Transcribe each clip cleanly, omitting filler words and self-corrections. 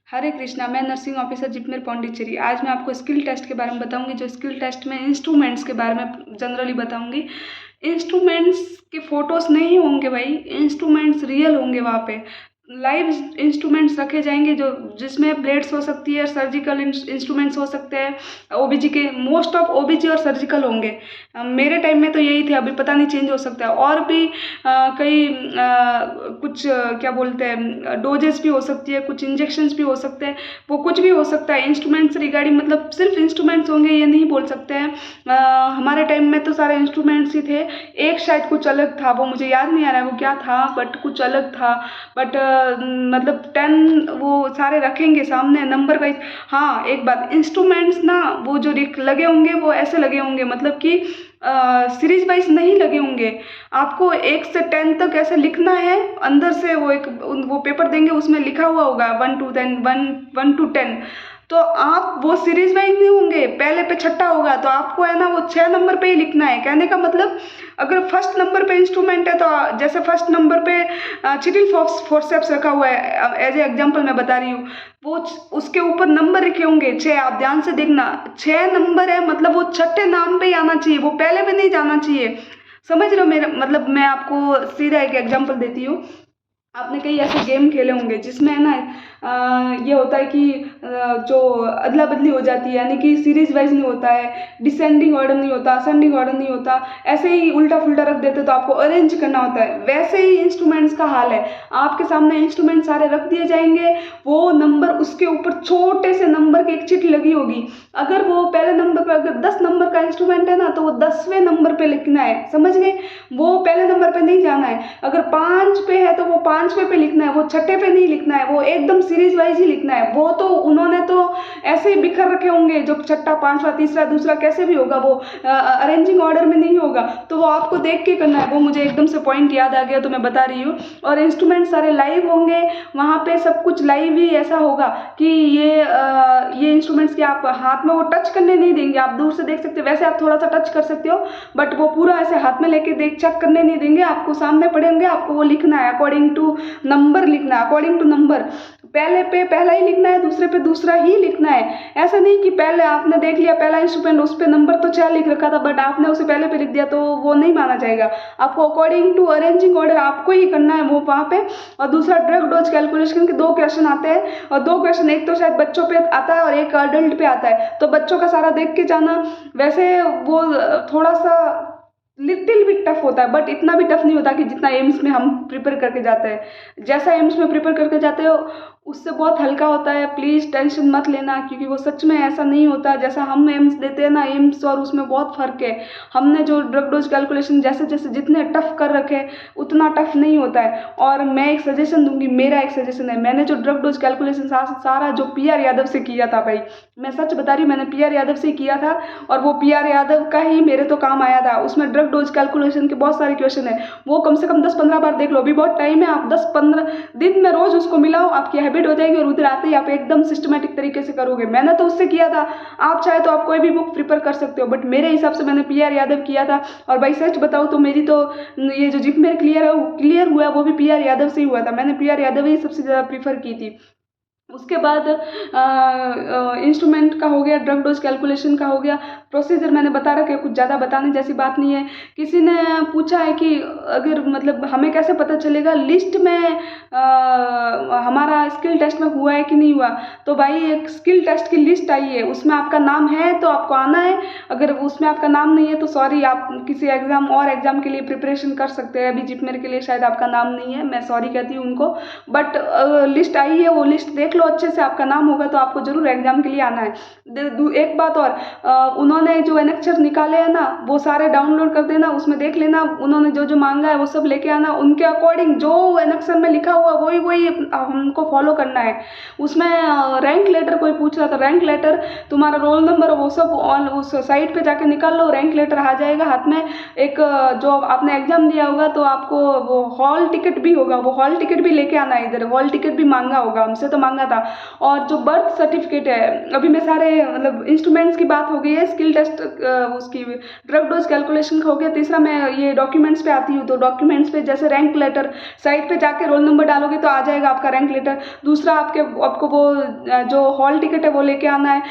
हरे कृष्णा। मैं nursing officer JIPMER Pondicherry. आज मैं आपको स्किल टेस्ट के बारे में बताऊंगी। जो स्किल टेस्ट में इंस्ट्रूमेंट्स के बारे में जनरली बताऊंगी। इंस्ट्रूमेंट्स के फोटोज़ नहीं होंगे भाई, इंस्ट्रूमेंट्स रियल होंगे। वहाँ पे लाइव इंस्ट्रूमेंट्स रखे जाएंगे जो जिसमें ब्लेड्स हो सकती है, सर्जिकल इंस्ट्रूमेंट्स हो सकते हैं। ओबीजी के मोस्ट ऑफ ओबीजी और सर्जिकल होंगे। मेरे टाइम में तो यही थे, अभी पता नहीं चेंज हो सकता है। और भी कई कुछ क्या बोलते हैं, डोजेस भी हो सकती है, कुछ इंजेक्शंस भी हो सकते हैं, वो कुछ भी हो सकता है। इंस्ट्रूमेंट्स रिगार्डिंग मतलब सिर्फ इंस्ट्रूमेंट्स होंगे ये नहीं बोल सकते हैं। हमारे टाइम में तो सारे इंस्ट्रूमेंट्स ही थे। एक शायद कुछ अलग था, वो मुझे याद नहीं आ रहा है वो क्या था, बट कुछ अलग था। बट मतलब 10 वो सारे रखेंगे सामने नंबर वाइज। हाँ एक बात, इंस्ट्रूमेंट्स ना वो जो लगे होंगे वो ऐसे लगे होंगे, मतलब कि सीरीज वाइज नहीं लगे होंगे। आपको 1 से 10 तक ऐसे लिखना है। अंदर से वो पेपर देंगे, उसमें लिखा हुआ होगा 1 to 10। तो आप वो सीरीज वाइज नहीं होंगे, पहले पे छठा होगा तो आपको है ना वो 6 नंबर पे ही लिखना है। कहने का मतलब अगर फर्स्ट नंबर पे इंस्ट्रूमेंट है तो जैसे फर्स्ट नंबर पे चिटिल फोर्सेप्स रखा हुआ है, एज ए एग्जाम्पल मैं बता रही हूँ, वो उसके ऊपर नंबर लिखे होंगे 6। आप ध्यान से देखना, 6 नंबर है मतलब वो छठे नाम पे ही आना चाहिए, वो पहले पे नहीं जाना चाहिए। समझ रहे हो मेरा मतलब? मैं आपको सीधा एक एग्जांपल देती हूँ। आपने कई ऐसे गेम खेले होंगे जिसमें है ना ये होता है कि जो अदला बदली हो जाती है, यानी कि सीरीज वाइज नहीं होता है, डिसेंडिंग ऑर्डर नहीं होता, असेंडिंग ऑर्डर नहीं होता, ऐसे ही उल्टा फुल्टा रख देते तो आपको अरेंज करना होता है। वैसे ही इंस्ट्रूमेंट्स का हाल है। आपके सामने इंस्ट्रूमेंट सारे रख दिए जाएंगे, वो नंबर उसके ऊपर छोटे से नंबर की एक चिट लगी होगी। अगर वो पहले नंबर पर अगर 10 नंबर का इंस्ट्रूमेंट है ना तो वो 10वें नंबर पे लिखना है, समझ गए? वो पहले नंबर पे नहीं जाना है। अगर 5 पे है तो वो 5वें पे लिखना है, वो छठे पे नहीं लिखना है, वो एकदम सीरीज वाइज ही लिखना है। वो तो उन्होंने तो ऐसे ही बिखर रखे होंगे, जो छठा, पांचवा, तीसरा, दूसरा कैसे भी होगा, वो अरेंजिंग ऑर्डर में नहीं होगा। तो वो आपको देख के करना है। वो मुझे एकदम से पॉइंट याद आ गया तो मैं बता रही हूँ। और इंस्ट्रूमेंट सारे लाइव होंगे, वहाँ पे सब कुछ लाइव ही ऐसा होगा कि ये इंस्ट्रूमेंट्स के आप हाथ में वो टच करने नहीं देंगे। आप दूर से देख सकते हो, वैसे आप थोड़ा सा टच कर सकते हो, बट वो पूरा ऐसे हाथ में लेके देख चेक करने नहीं देंगे। आपको सामने पड़ेंगे, आपको वो लिखना है अकॉर्डिंग टू नंबर, लिखना है अकॉर्डिंग टू नंबर। पहले पे पहला ही लिखना है, दूसरे पे दूसरा ही लिखना है। ऐसा नहीं कि पहले आपने देख लिया पहला इंस्ट्रूमेंट, उस पे नंबर तो 6 लिख रखा था बट आपने उसे पहले पे लिख दिया, तो वो नहीं माना जाएगा। आपको अकॉर्डिंग टू अरेंजिंग ऑर्डर आपको ही करना है वो वहाँ पे। और दूसरा, ड्रग डोज कैलकुलेशन के 2 क्वेश्चन आते हैं, और 2 क्वेश्चन एक तो शायद बच्चों पे आता है और एक अडल्ट पे आता है, तो बच्चों का सारा देख के जाना। वैसे वो थोड़ा सा लिटिल बिट टफ होता है, बट इतना भी टफ नहीं होता कि जितना एम्स में हम प्रिपेयर करके जाते हैं। जैसा एम्स में प्रिपेयर करके जाते हो उससे बहुत हल्का होता है। प्लीज़ टेंशन मत लेना, क्योंकि वो सच में ऐसा नहीं होता जैसा हम एम्स देते हैं ना। एम्स और उसमें बहुत फ़र्क है। हमने जो ड्रग डोज कैलकुलेशन जैसे जैसे जितने टफ कर रखे उतना टफ नहीं होता है। और मैं एक सजेशन दूंगी, मेरा एक सजेशन है, मैंने जो ड्रग डोज कैलकुलेशन सारा जो पीआर यादव से किया था भाई, मैं सच बता रही हूँ, मैंने पीआर यादव से किया था। और वो पीआर यादव का ही मेरे तो काम आया था। उसमें ड्रग डोज कैलकुलेशन के बहुत सारे क्वेश्चन है, वो कम से कम 10-15 बार देख लो। अभी बहुत टाइम है, आप 10-15 दिन में रोज उसको मिलाओ, आपकी हैबिट हो जाएगी और उधर आते ही आप एकदम सिस्टमेटिक तरीके से करोगे। मैंने तो उससे किया था। आप चाहे तो आप कोई भी बुक प्रिपेयर कर सकते हो, बट मेरे हिसाब से मैंने पीआर यादव किया था। और भाई सच बताऊँ तो मेरी तो ये जो जिपमेर क्लियर हुआ वो भी पीआर यादव से ही हुआ था। मैंने पीआर यादव ही सबसे ज़्यादा प्रीफर की थी। उसके बाद इंस्ट्रूमेंट का हो गया, ड्रग डोज कैलकुलेशन का हो गया। प्रोसीजर मैंने बता रखा है, कुछ ज़्यादा बताने जैसी बात नहीं है। किसी ने पूछा है कि अगर मतलब हमें कैसे पता चलेगा लिस्ट में हमारा स्किल टेस्ट में हुआ है कि नहीं हुआ। तो भाई एक स्किल टेस्ट की लिस्ट आई है, उसमें आपका नाम है तो आपको आना है। अगर उसमें आपका नाम नहीं है तो सॉरी, आप किसी एग्ज़ाम के लिए प्रिपरेशन कर सकते हैं। अभी जिपमेर के लिए शायद आपका नाम नहीं है, मैं सॉरी कहती हूँ उनको। बट लिस्ट आई है, वो लिस्ट देख लो अच्छे से, आपका नाम होगा तो आपको जरूर एग्जाम के लिए आना है। एक बात और, उन्होंने जो एनेक्चर निकाले हैं ना वो सारे डाउनलोड कर देना, उसमें देख लेना उन्होंने जो जो मांगा है वो सब लेके आना। उनके अकॉर्डिंग जो एनेक्चर में लिखा हुआ वही वही हमको फॉलो करना है। उसमें रैंक लेटर कोई पूछ रहा था, रैंक लेटर, तुम्हारा रोल नंबर वो सब उस साइट पे जाके निकाल लो, रैंक लेटर आ जाएगा हाथ में। एक जो आपने एग्जाम दिया होगा तो आपको वो हॉल टिकट भी होगा, वो हॉल टिकट भी लेके आना है। इधर हॉल टिकट भी मांगा होगा, हमसे तो मांगा था। और जो बर्थ सर्टिफिकेट है, अभी मैं सारे मतलब इंस्ट्रूमेंट्स की बात हो गई है, स्किल टेस्ट उसकी ड्रग डोज कैलकुलेशन का हो गया। तीसरा मैं ये डॉक्यूमेंट्स पे आती हूँ, तो डॉक्यूमेंट्स पे जैसे रैंक लेटर, साइट पे जाके रोल नंबर डालोगे तो आ जाएगा आपका रैंक लेटर। दूसरा आपको वो जो हॉल टिकट है वो लेके आना है।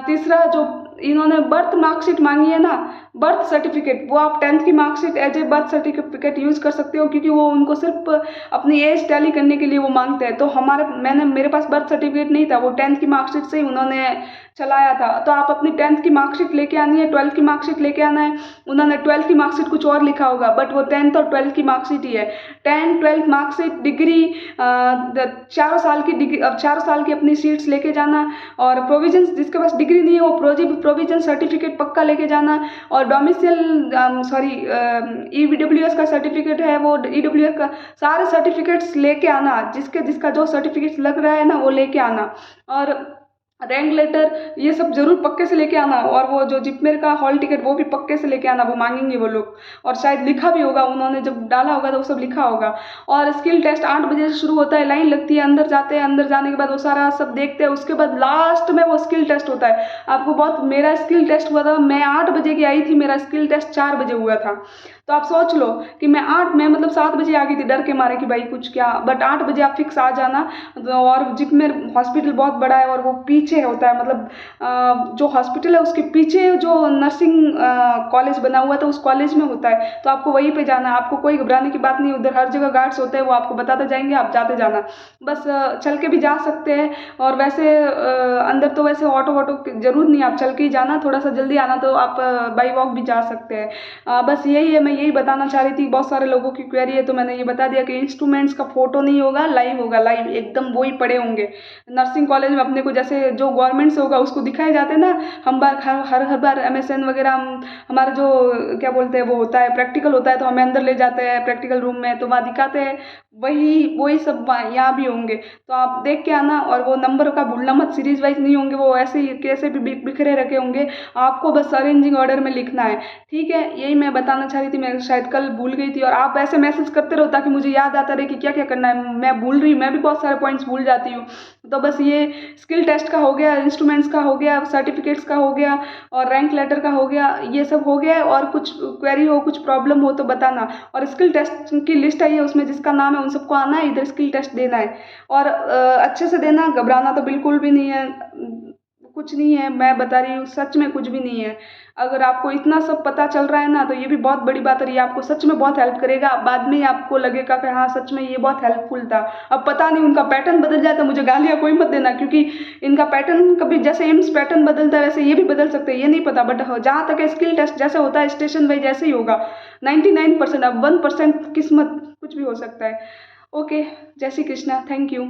तीसरा जो इन्होंने बर्थ मार्कशीट मांगी है ना, बर्थ सर्टिफिकेट, वो आप 10th की marksheet as a birth certificate use कर सकते हो, क्योंकि वो उनको सिर्फ अपनी एज टैली करने के लिए वो मांगते हैं। तो मेरे पास बर्थ सर्टिफिकेट नहीं था, वो 10th की मार्कशीट से ही उन्होंने चलाया था। तो आप अपनी 10th की मार्कशीट लेके आनी है, 12th की मार्कशीट लेके आना है। उन्होंने 12th की मार्कशीट कुछ और लिखा होगा, बट वो 10th और 12th की मार्कशीट ही है। 10th 12th मार्कशीट, डिग्री, 4 साल की अपनी सीट्स लेके जाना, और प्रोविजंस, जिसके पास डिग्री नहीं है वो प्रोविजन सर्टिफिकेट पक्का लेके जाना, और डोमिसाइल EWS का सर्टिफिकेट है, वो EWS का सारे सर्टिफिकेट्स लेके आना, जिसका जो सर्टिफिकेट लग रहा है ना वो लेके आना, और रैंक लेटर ये सब जरूर पक्के से लेके आना, और वो जो जिपमेर का हॉल टिकट वो भी पक्के से लेके आना, वो मांगेंगे वो लोग, और शायद लिखा भी होगा, उन्होंने जब डाला होगा तो वो सब लिखा होगा। और स्किल टेस्ट 8 बजे से शुरू होता है, लाइन लगती है, अंदर जाते हैं, अंदर जाने के बाद वो सारा सब देखते हैं, उसके बाद लास्ट में वो स्किल टेस्ट होता है। मेरा स्किल टेस्ट हुआ था, मैं 8 बजे की आई थी, मेरा स्किल टेस्ट 4 बजे हुआ था। तो आप सोच लो कि मैं मतलब 7 बजे आ गई थी डर के मारे कि भाई कुछ क्या, बट 8 बजे आप फिक्स आ जाना। और जिपमेर हॉस्पिटल बहुत बड़ा है, और वो पीछे होता है, मतलब जो हॉस्पिटल है उसके पीछे जो नर्सिंग कॉलेज बना हुआ था उस कॉलेज में होता है। तो आपको वहीं पे जाना है, आपको कोई घबराने की बात नहीं, उधर हर जगह गार्ड्स होते हैं, वो आपको बताते जाएंगे, आप जाते जाना। बस चल के भी जा सकते हैं, और वैसे अंदर तो वैसे ऑटो वोटो की जरूरत नहीं, आप चल के ही जाना, थोड़ा सा जल्दी आना, तो आप बाई वॉक भी जा सकते हैं। बस यही है, मैं यही बताना चाह रही थी। बहुत सारे लोगों की क्वेरी है, तो मैंने ये बता दिया कि इंस्ट्रूमेंट्स का फोटो नहीं होगा, लाइव होगा, लाइव एकदम वही पड़े होंगे। नर्सिंग कॉलेज में अपने को जैसे जो गवर्नमेंट से होगा उसको दिखाए जाते हैं ना, हर बार MSN वगैरह हमारा जो क्या बोलते हैं वो होता है, प्रैक्टिकल होता है, तो हमें अंदर ले जाते हैं प्रैक्टिकल रूम में, तो वहाँ दिखाते हैं, वही सब यहाँ भी होंगे। तो आप देख के आना, और वो नंबर का भूलना मत, सीरीज वाइज नहीं होंगे वो, ऐसे ही कैसे भी बिखरे रखे होंगे, आपको बस अरेंजिंग ऑर्डर में लिखना है। ठीक है, यही मैं बताना चाह रही थी, मैं शायद कल भूल गई थी, और आप ऐसे मैसेज करते रहो ताकि मुझे याद आता रहे कि क्या क्या करना है। मैं भूल रही हूँ, मैं भी बहुत सारे पॉइंट्स भूल जाती हूँ। तो बस ये स्किल टेस्ट का हो गया, इंस्ट्रूमेंट्स का हो गया, सर्टिफिकेट्स का हो गया, और रैंक लेटर का हो गया, ये सब हो गया। और कुछ क्वेरी हो, कुछ प्रॉब्लम हो तो बताना। और स्किल टेस्ट की लिस्ट आई है, उसमें जिसका नाम है उन सबको आना है, इधर स्किल टेस्ट देना है, और अच्छे से देना, घबराना तो बिल्कुल भी नहीं है, कुछ नहीं है, मैं बता रही हूँ, सच में कुछ भी नहीं है। अगर आपको इतना सब पता चल रहा है ना, तो ये भी बहुत बड़ी बात है, ये आपको सच में बहुत हेल्प करेगा। बाद में ही आपको लगेगा कि हाँ सच में ये बहुत हेल्पफुल था। अब पता नहीं उनका पैटर्न बदल जाता, मुझे गालियाँ कोई मत देना, क्योंकि इनका पैटर्न कभी जैसे एम्स पैटर्न बदलता है वैसे ये भी बदल सकते हैं, ये नहीं पता। बट जहाँ तक है स्किल टेस्ट जैसे होता है स्टेशन वाइज जैसे ही होगा 99%। अब 1% किस्मत, कुछ भी हो सकता है। ओके, जय श्री कृष्णा, थैंक यू।